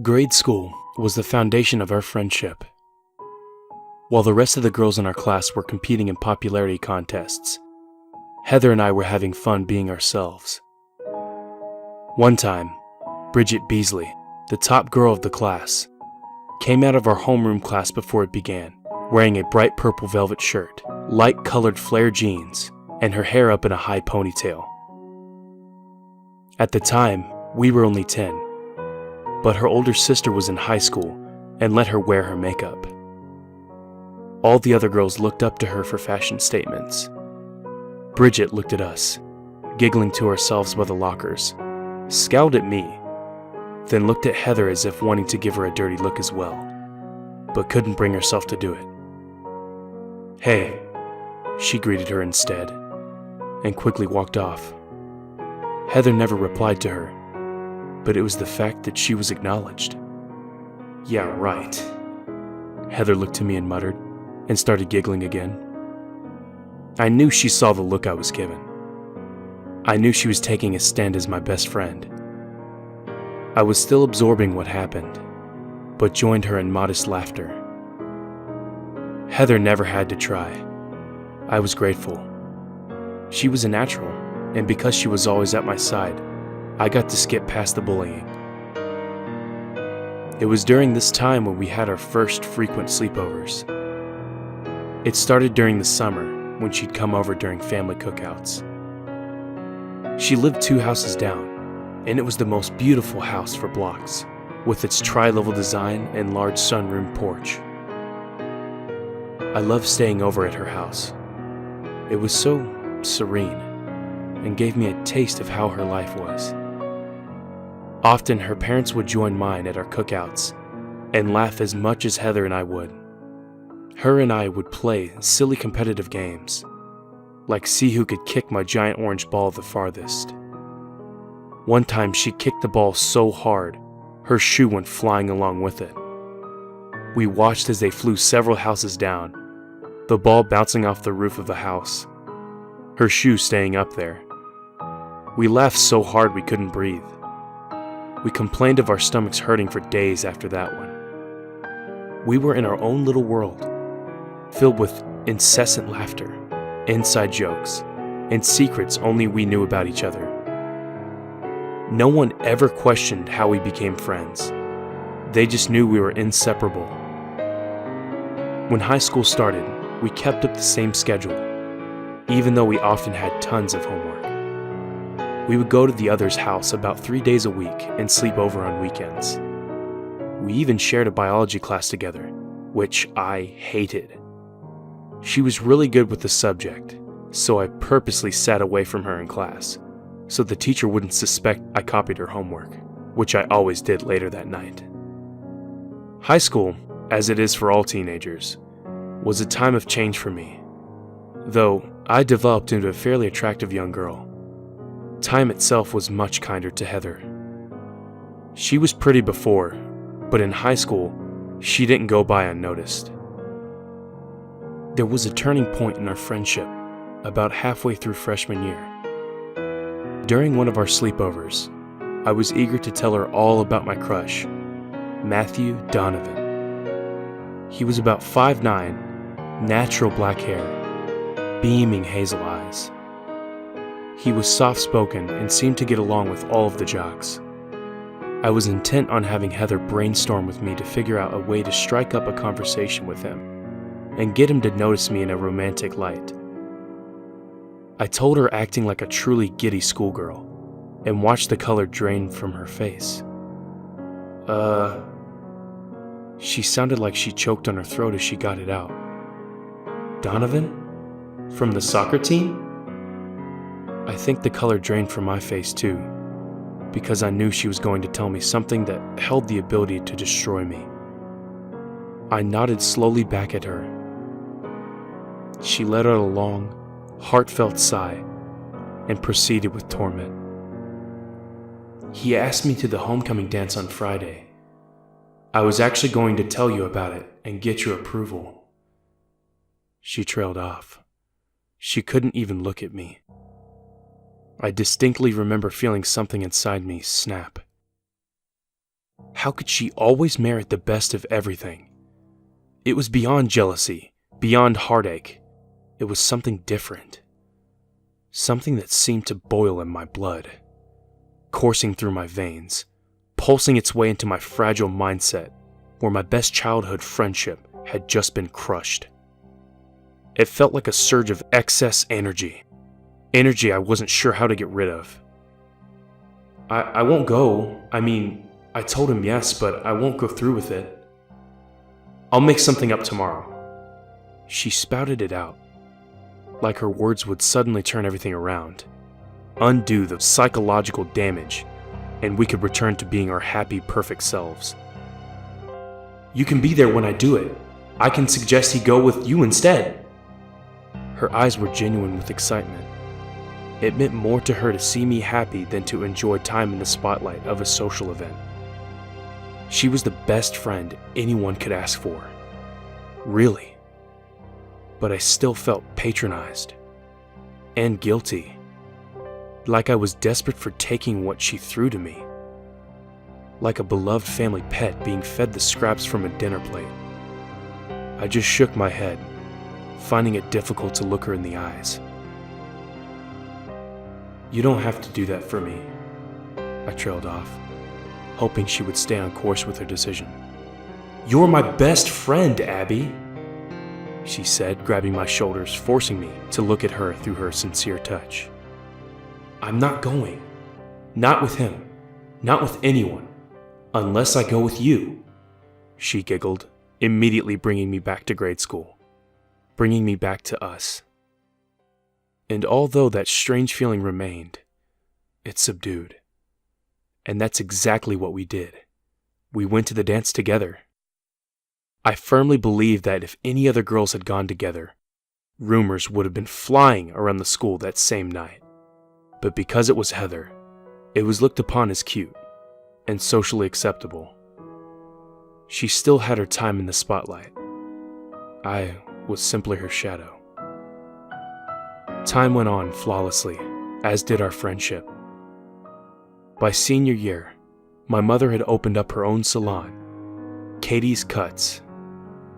Grade school was the foundation of our friendship. While the rest of the girls in our class were competing in popularity contests, Heather and I were having fun being ourselves. One time, Bridget Beasley, the top girl of the class, came out of our homeroom class before it began, wearing a bright purple velvet shirt, light-colored flare jeans, and her hair up in a high ponytail. At the time, we were only 10, but her older sister was in high school and let her wear her makeup. All the other girls looked up to her for fashion statements. Bridget looked at us, giggling to ourselves by the lockers, scowled at me, then looked at Heather as if wanting to give her a dirty look as well, but couldn't bring herself to do it. "Hey," she greeted her instead, and quickly walked off. Heather never replied to her, but it was the fact that she was acknowledged. "Yeah, right." Heather looked to me and muttered, and started giggling again. I knew she saw the look I was given. I knew she was taking a stand as my best friend. I was still absorbing what happened, but joined her in modest laughter. Heather never had to try. I was grateful. She was a natural, and because she was always at my side, I got to skip past the bullying. It was during this time when we had our first frequent sleepovers. It started during the summer when she'd come over during family cookouts. She lived 2 houses down, and it was the most beautiful house for blocks, with its tri-level design and large sunroom porch. I loved staying over at her house. It was so serene, and gave me a taste of how her life was. Often her parents would join mine at our cookouts, and laugh as much as Heather and I would. Her and I would play silly competitive games, like see who could kick my giant orange ball the farthest. One time she kicked the ball so hard, her shoe went flying along with it. We watched as they flew several houses down, the ball bouncing off the roof of the house, her shoe staying up there. We laughed so hard we couldn't breathe. We complained of our stomachs hurting for days after that one. We were in our own little world, filled with incessant laughter, inside jokes, and secrets only we knew about each other. No one ever questioned how we became friends. They just knew we were inseparable. When high school started, we kept up the same schedule, even though we often had tons of homework. We would go to the other's house about 3 days a week and sleep over on weekends. We even shared a biology class together, which I hated. She was really good with the subject, so I purposely sat away from her in class, so the teacher wouldn't suspect I copied her homework, which I always did later that night. High school, as it is for all teenagers, was a time of change for me. Though I developed into a fairly attractive young girl, time itself was much kinder to Heather. She was pretty before, but in high school, she didn't go by unnoticed. There was a turning point in our friendship about halfway through freshman year. During one of our sleepovers, I was eager to tell her all about my crush, Matthew Donovan. He was about 5'9", natural black hair, beaming hazel eyes. He was soft-spoken and seemed to get along with all of the jocks. I was intent on having Heather brainstorm with me to figure out a way to strike up a conversation with him and get him to notice me in a romantic light. I told her acting like a truly giddy schoolgirl and watched the color drain from her face. She sounded like she choked on her throat as she got it out. "Donovan? From the soccer team?" I think the color drained from my face too, because I knew she was going to tell me something that held the ability to destroy me. I nodded slowly back at her. She let out a long, heartfelt sigh and proceeded with torment. "He asked me to the homecoming dance on Friday. I was actually going to tell you about it and get your approval." She trailed off. She couldn't even look at me. I distinctly remember feeling something inside me snap. How could she always merit the best of everything? It was beyond jealousy, beyond heartache. It was something different. Something that seemed to boil in my blood, coursing through my veins, pulsing its way into my fragile mindset, where my best childhood friendship had just been crushed. It felt like a surge of excess energy I wasn't sure how to get rid of. I won't go. I told him yes, but I won't go through with it. I'll make something up tomorrow. She spouted it out, like her words would suddenly turn everything around, undo the psychological damage, and we could return to being our happy, perfect selves. You can be there when I do it. I can suggest he go with you instead. Her eyes were genuine with excitement. It meant more to her to see me happy than to enjoy time in the spotlight of a social event. She was the best friend anyone could ask for. Really. But I still felt patronized and guilty, like I was desperate for taking what she threw to me, like a beloved family pet being fed the scraps from a dinner plate. I just shook my head, finding it difficult to look her in the eyes. You don't have to do that for me, I trailed off, hoping she would stay on course with her decision. You're my best friend, Abby, she said, grabbing my shoulders, forcing me to look at her through her sincere touch. I'm not going. Not with him. Not with anyone. Unless I go with you, she giggled, immediately bringing me back to grade school, bringing me back to us. And although that strange feeling remained, it subdued. And that's exactly what we did. We went to the dance together. I firmly believe that if any other girls had gone together, rumors would have been flying around the school that same night. But because it was Heather, it was looked upon as cute and socially acceptable. She still had her time in the spotlight. I was simply her shadow. Time went on flawlessly, as did our friendship. By senior year, my mother had opened up her own salon, Katie's Cuts.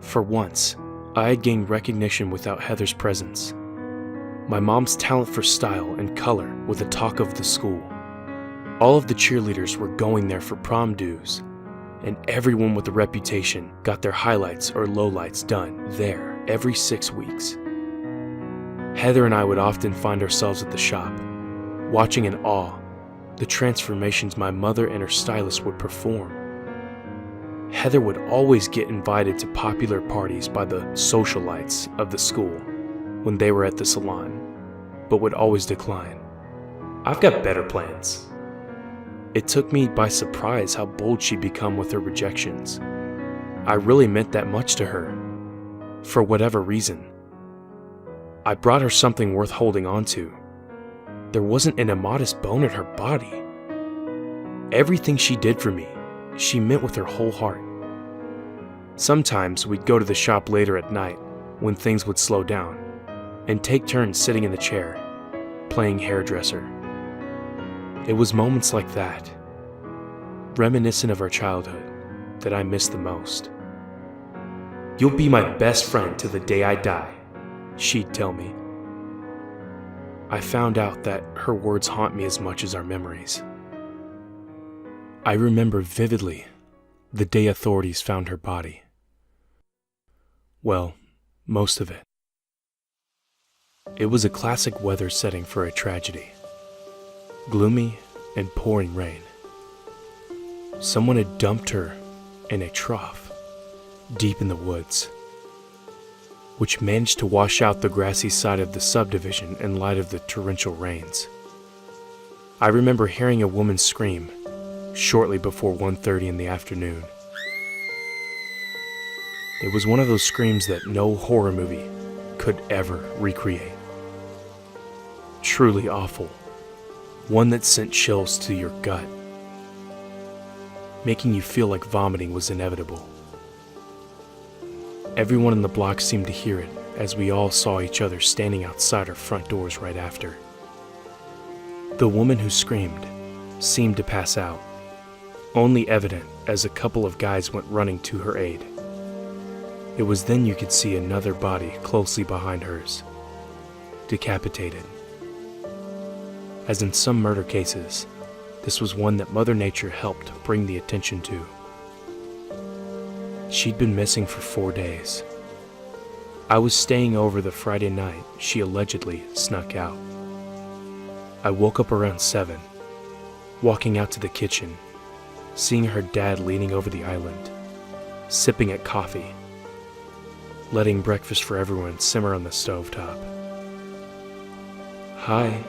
For once, I had gained recognition without Heather's presence. My mom's talent for style and color was the talk of the school. All of the cheerleaders were going there for prom dues, and everyone with a reputation got their highlights or lowlights done there every 6 weeks. Heather and I would often find ourselves at the shop, watching in awe the transformations my mother and her stylist would perform. Heather would always get invited to popular parties by the socialites of the school when they were at the salon, but would always decline. I've got better plans. It took me by surprise how bold she'd become with her rejections. I really meant that much to her, for whatever reason. I brought her something worth holding on to. There wasn't an immodest bone in her body. Everything she did for me, she meant with her whole heart. Sometimes we'd go to the shop later at night when things would slow down and take turns sitting in the chair, playing hairdresser. It was moments like that, reminiscent of our childhood, that I miss the most. You'll be my best friend till the day I die, she'd tell me. I found out that her words haunt me as much as our memories. I remember vividly the day authorities found her body. Well, most of it. It was a classic weather setting for a tragedy. Gloomy and pouring rain. Someone had dumped her in a trough deep in the woods, which managed to wash out the grassy side of the subdivision in light of the torrential rains. I remember hearing a woman scream shortly before 1:30 in the afternoon. It was one of those screams that no horror movie could ever recreate. Truly awful. One that sent chills to your gut, making you feel like vomiting was inevitable. Everyone in the block seemed to hear it as we all saw each other standing outside our front doors right after. The woman who screamed seemed to pass out, only evident as a couple of guys went running to her aid. It was then you could see another body closely behind hers, decapitated. As in some murder cases, this was one that Mother Nature helped bring the attention to. She'd been missing for 4 days. I was staying over the Friday night she allegedly snuck out. I woke up around 7, walking out to the kitchen, seeing her dad leaning over the island, sipping at coffee, letting breakfast for everyone simmer on the stovetop. "Hi,"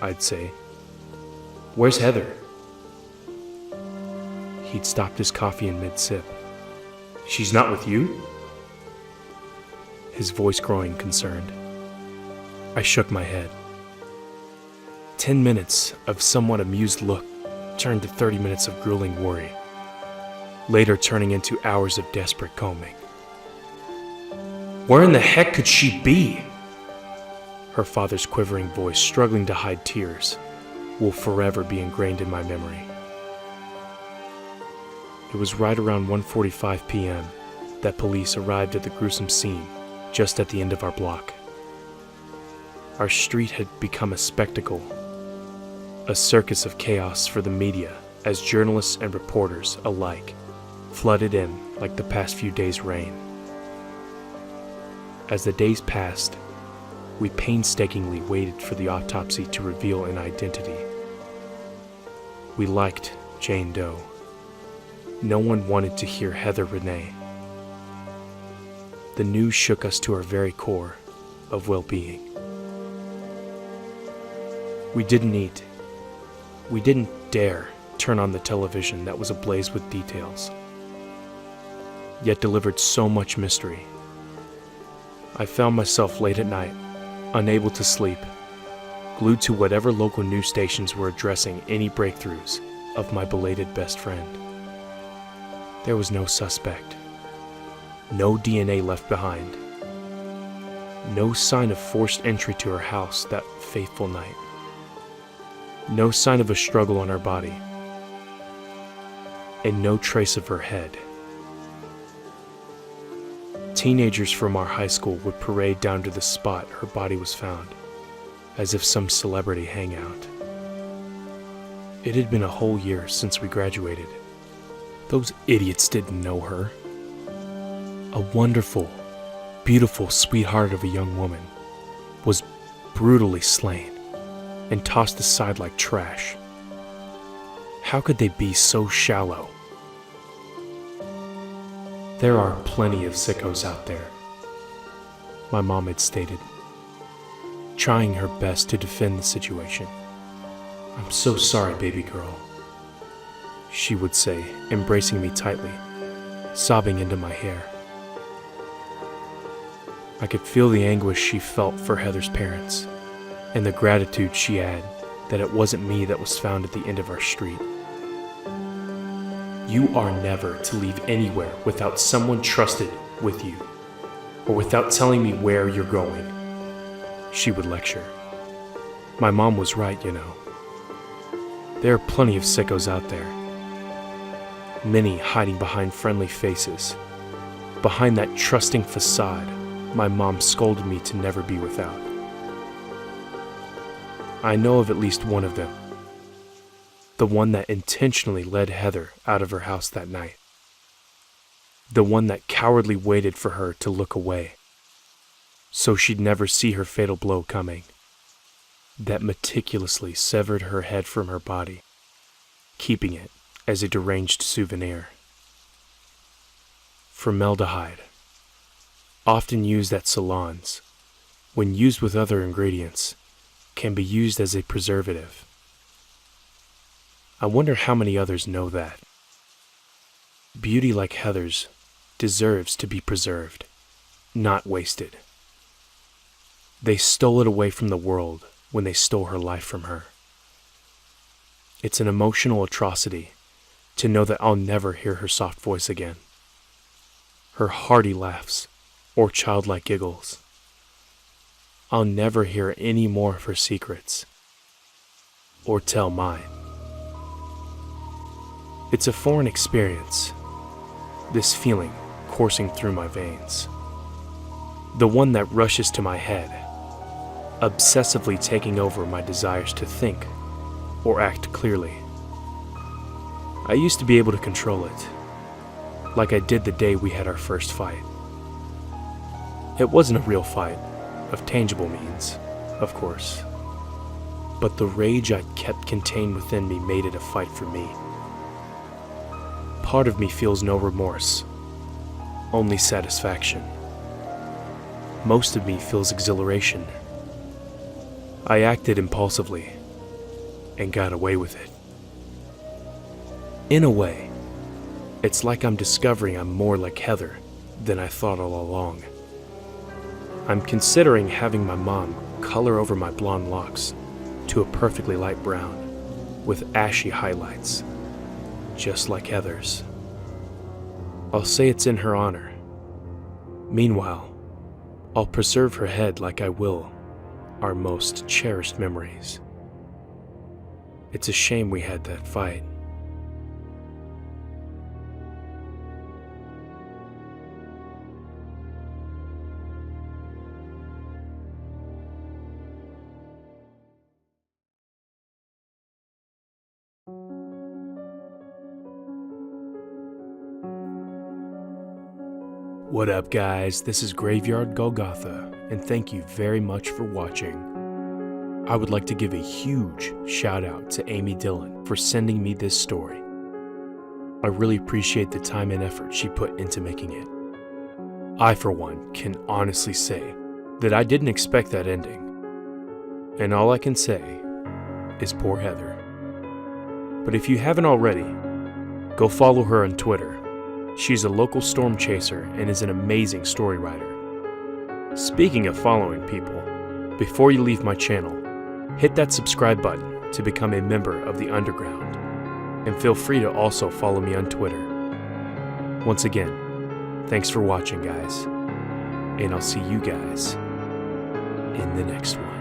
I'd say. "Where's Heather?" He'd stopped his coffee in mid-sip. "She's not with you?" His voice growing concerned. I shook my head. 10 minutes of somewhat amused look turned to 30 minutes of grueling worry, later turning into hours of desperate combing. "Where in the heck could she be?" Her father's quivering voice, struggling to hide tears, will forever be ingrained in my memory. It was right around 1:45 p.m. that police arrived at the gruesome scene just at the end of our block. Our street had become a spectacle, a circus of chaos for the media as journalists and reporters alike flooded in like the past few days' rain. As the days passed, we painstakingly waited for the autopsy to reveal an identity. We liked Jane Doe. No one wanted to hear Heather Renee. The news shook us to our very core of well-being. We didn't eat. We didn't dare turn on the television that was ablaze with details, yet delivered so much mystery. I found myself late at night, unable to sleep, glued to whatever local news stations were addressing any breakthroughs of my belated best friend. There was no suspect, no DNA left behind, no sign of forced entry to her house that fateful night, no sign of a struggle on her body, and no trace of her head. Teenagers from our high school would parade down to the spot her body was found, as if some celebrity hangout. It had been a whole year since we graduated. Those idiots didn't know her. A wonderful, beautiful sweetheart of a young woman was brutally slain and tossed aside like trash. How could they be so shallow? "There are plenty of sickos out there," my mom had stated, trying her best to defend the situation. "I'm so sorry, baby girl," she would say, embracing me tightly, sobbing into my hair. I could feel the anguish she felt for Heather's parents, and the gratitude she had that it wasn't me that was found at the end of our street. "You are never to leave anywhere without someone trusted with you, or without telling me where you're going," she would lecture. My mom was right, you know. There are plenty of sickos out there, many hiding behind friendly faces, behind that trusting facade my mom scolded me to never be without. I know of at least one of them, the one that intentionally led Heather out of her house that night, the one that cowardly waited for her to look away, so she'd never see her fatal blow coming, that meticulously severed her head from her body, keeping it as a deranged souvenir. Formaldehyde, often used at salons, when used with other ingredients, can be used as a preservative. I wonder how many others know that. Beauty like Heather's deserves to be preserved, not wasted. They stole it away from the world when they stole her life from her. It's an emotional atrocity to know that I'll never hear her soft voice again, her hearty laughs, or childlike giggles. I'll never hear any more of her secrets, or tell mine. It's a foreign experience, this feeling coursing through my veins. The one that rushes to my head, obsessively taking over my desires to think or act clearly. I used to be able to control it, like I did the day we had our first fight. It wasn't a real fight, of tangible means, of course, but the rage I'd kept contained within me made it a fight for me. Part of me feels no remorse, only satisfaction. Most of me feels exhilaration. I acted impulsively and got away with it. In a way, it's like I'm discovering I'm more like Heather than I thought all along. I'm considering having my mom color over my blonde locks to a perfectly light brown with ashy highlights, just like Heather's. I'll say it's in her honor. Meanwhile, I'll preserve her head like I will our most cherished memories. It's a shame we had that fight. What up, guys? This is Graveyard Golgotha, and thank you very much for watching. I would like to give a huge shout out to Amy Dillon for sending me this story. I really appreciate the time and effort she put into making it. I, for one, can honestly say that I didn't expect that ending. And all I can say is poor Heather. But if you haven't already, go follow her on Twitter. She's a local storm chaser and is an amazing story writer. Speaking of following people, before you leave my channel, hit that subscribe button to become a member of the underground, and feel free to also follow me on Twitter. Once again, thanks for watching, guys, and I'll see you guys in the next one.